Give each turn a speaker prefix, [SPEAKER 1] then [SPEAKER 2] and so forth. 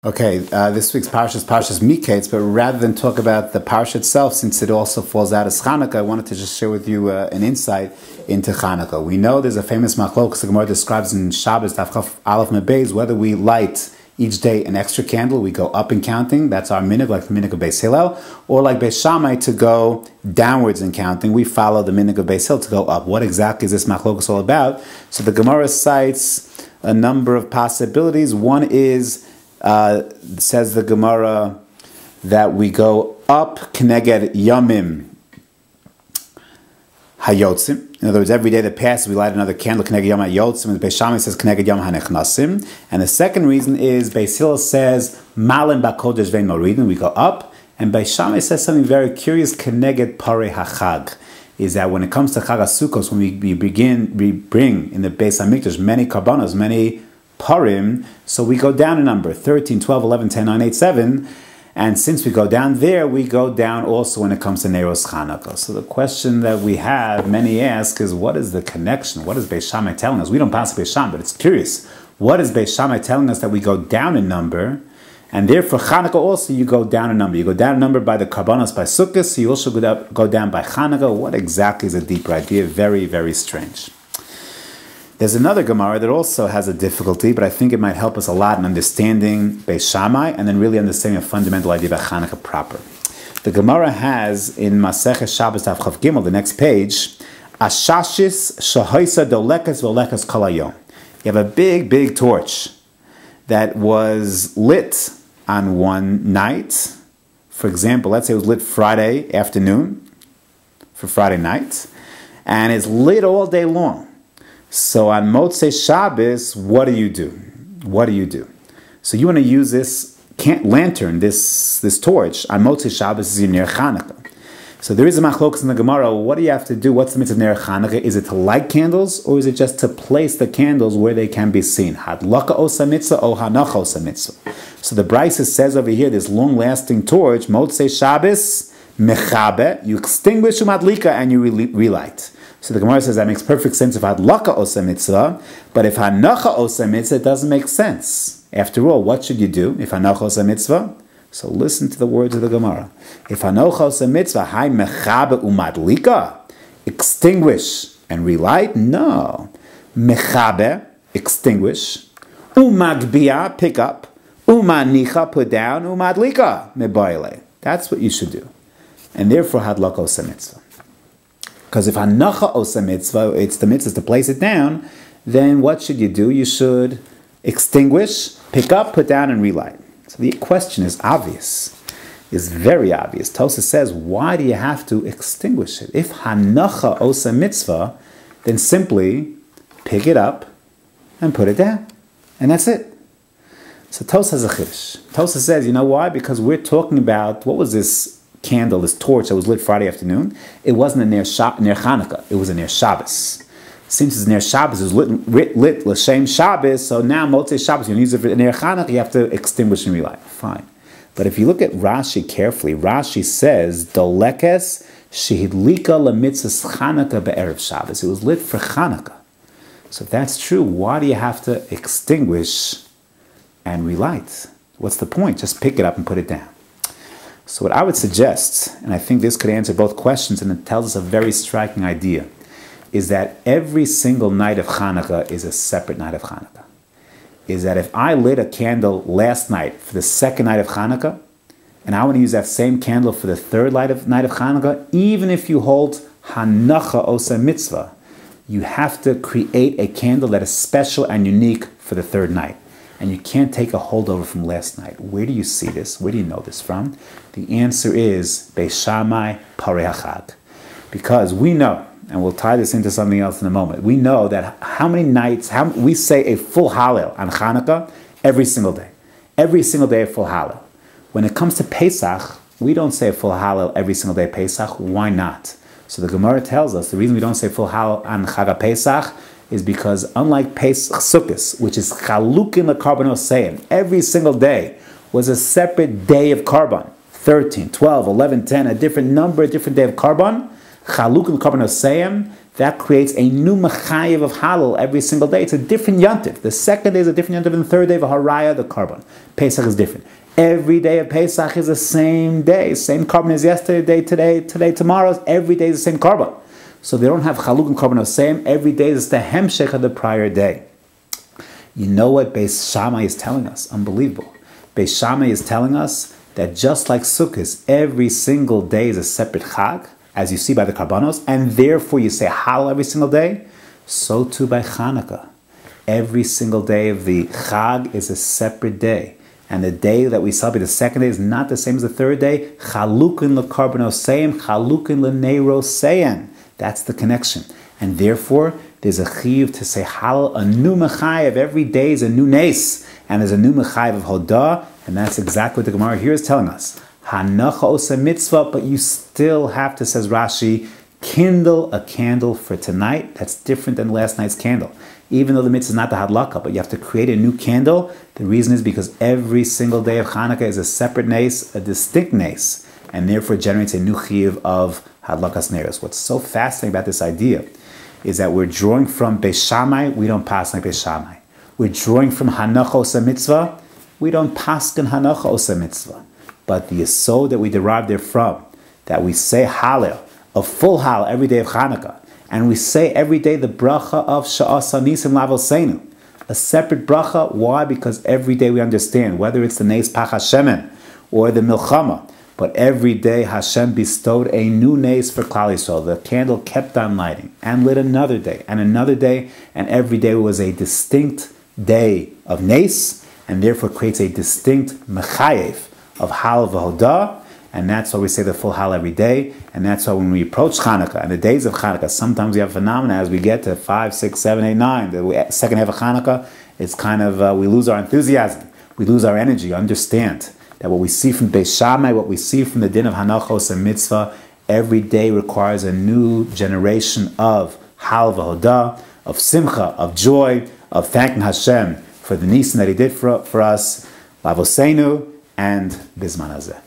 [SPEAKER 1] Okay, this week's parsha is Parshas Miketz, but rather than talk about the parsha itself, since it also falls out as Chanukah, I wanted to just share with you an insight into Chanukah. We know there's a famous machlokes the Gemara describes in Shabbos, Daf Chaf Aleph Mebez, whether we light each day an extra candle, we go up in counting, that's our minhag, like the minhag of Beis Hillel, or like Beis Shammai to go downwards in counting, we follow the minhag of Beis Hillel to go up. What exactly is this machlokes all about? So the Gemara cites a number of possibilities. One is, says the Gemara, that we go up Keneged Yamim Hayotzim. In other words, every day that passes, we light another candle Keneged Yam Hayotzim, and the Beis Shammai says Keneged Yam Hanechnasim. And the second reason is Beis Hillel says Malim Bakodesh Vein Moridin. We go up, and Beis Shammai says something very curious. Keneged Parei Hachag is that when it comes to Chag HaSukkos, when we bring in the Beis Hamikdash many karbanos, many parim, so we go down a number, 13, 12, 11, 10, 9, 8, 7, and since we go down there, we go down also when it comes to Neiros Chanukah. So the question that we have, many ask, is what is the connection? What is Beis Shammai telling us? We don't pass Beis Shammai, but it's curious. What is Beis Shammai telling us that we go down a number, and therefore Chanukah also you go down a number. You go down a number by the karbanos by Sukkot, so you also go down by Chanukah. What exactly is a deeper idea? Very, very strange. There's another Gemara that also has a difficulty, but I think it might help us a lot in understanding Beis Shammai and then really understanding a fundamental idea about Chanukah proper. The Gemara has in Masechet Shabbos Daf Chav Gimel, the next page, Ashashis shahoisa dolekas v'olekas kol hayom. You have a big torch that was lit on one night. For example, let's say it was lit Friday afternoon for Friday night, and it's lit all day long. So on Motzei Shabbos, what do you do? What do you do? So you want to use this lantern, this torch, on Motzei Shabbos is your Ner Chanukah. So there is a machlokas in the Gemara. What do you have to do? What's the mitzvah of Ner Chanukah? Is it to light candles, or is it just to place the candles where they can be seen? Hadlaka osa mitzvah, o hanacha osa mitzvah. So the Brisa says over here, this long-lasting torch, Motzei Shabbos, mechabe, you extinguish umadlika and you relight. So the Gemara says that makes perfect sense if hadlaka osa mitzvah, but if hanacha osa mitzvah, it doesn't make sense. After all, what should you do if hanacha osa mitzvah? So listen to the words of the Gemara. If hanacha osa mitzvah, hay mechabe umadlika, extinguish and relight? No. Mechabe, extinguish. Umagbia, pick up. Umanicha, put down. Umadlika, mebayle. That's what you should do. And therefore, hadlaka osa mitzvah. Because if hanacha osa mitzvah, it's the mitzvah to place it down, then what should you do? You should extinguish, pick up, put down, and relight. So the question is obvious, is very obvious. Tosafos says, why do you have to extinguish it? If hanacha osa mitzvah, then simply pick it up and put it down. And that's it. So Tosafos has a chiddush. Tosafos says, you know why? Because we're talking about, what was this candle, this torch that was lit Friday afternoon? It wasn't a Ner Chanukah, it was a Ner Shabbos. Since it's Ner Shabbos, it was lit L'Shem Shabbos, so now Motzei Shabbos, you use it for Ner Chanukah, you have to extinguish and relight. Fine. But if you look at Rashi carefully, Rashi says, Dolekes shehidlika lemitzvahs Chanukah be'erev Shabbos. It was lit for Chanukah. So if that's true, why do you have to extinguish and relight? What's the point? Just pick it up and put it down. So what I would suggest, and I think this could answer both questions, and it tells us a very striking idea, is that every single night of Chanukah is a separate night of Chanukah. Is that if I lit a candle last night for the second night of Chanukah, and I want to use that same candle for the third night of Chanukah, even if you hold hanacha osa mitzvah, you have to create a candle that is special and unique for the third night. And you can't take a holdover from last night. Where do you see this? Where do you know this from? The answer is Beis Shammai Parei Hachag. Because we know, and we'll tie this into something else in a moment, we know that how many nights, we say a full Hallel on Chanukah every single day. Every single day a full Hallel. When it comes to Pesach, we don't say a full Hallel every single day Pesach. Why not? So the Gemara tells us the reason we don't say full Hallel on Chag Pesach is because unlike Pesach Sukkos, which is chalukin the karbanos sayim, every single day was a separate day of karban. 13, 12, 11, 10, a different number, a different day of karban. Chalukin the karbanos sayim, that creates a new mechayev of halal every single day. It's a different yontif. The second day is a different yontif than the third day of haraya, the carbon. Pesach is different. Every day of Pesach is the same day. Same carbon as yesterday, today, tomorrow. Every day is the same carbon. So they don't have chaluk and carbon of same. Every day is the hemshech of the prior day. You know what Beis Shammai is telling us? Unbelievable. Beis Shammai is telling us that just like Sukkot, every single day is a separate chag, as you see by the karbanos, and therefore you say halal every single day. So too by Chanukah. Every single day of the chag is a separate day. And the day that we celebrate, the second day, is not the same as the third day. Chalukin lekarbanos chalukin leneiros. That's the connection. And therefore, there's a chiyuv to say halal, a new mechayev. Every day is a new nes. And there's a new mechayev of hodah. And that's exactly what the Gemara here is telling us. Hanacha osa mitzvah, but you still have to, says Rashi, kindle a candle for tonight. That's different than last night's candle. Even though the mitzvah is not the hadlaka, but you have to create a new candle. The reason is because every single day of Chanukah is a separate nes, a distinct nes, and therefore generates a new chiyuv of hadlakas neros. What's so fascinating about this idea is that we're drawing from Beis Shammai, we don't pass like Beis Shammai. We're drawing from Hanacha osa mitzvah, we don't paskin Hanacha osa mitzvah. But the yesod that we derive therefrom, that we say halal, a full halal every day of Chanukah, and we say every day the bracha of Sha'asa Nisim Lavosenu, a separate bracha. Why? Because every day we understand, whether it's the Neis Pach Hashemen or the Milchama, but every day Hashem bestowed a new Neis for Klal Yisrael. The candle kept on lighting and lit another day, and every day was a distinct day of Neis, and therefore creates a distinct Mechayev of Hal V'Hodah. And that's why we say the full hal every day. And that's why when we approach Chanukah and the days of Chanukah, sometimes we have phenomena as we get to 5, 6, 7, 8, 9. The second half of Chanukah, it's kind of, we lose our enthusiasm. We lose our energy. Understand that what we see from Beis Shammai, what we see from the din of Hanachos and Mitzvah, every day requires a new generation of hal v'hodah, of simcha, of joy, of thanking Hashem for the nisan that He did for us, lavosenu, and bizman hazeh.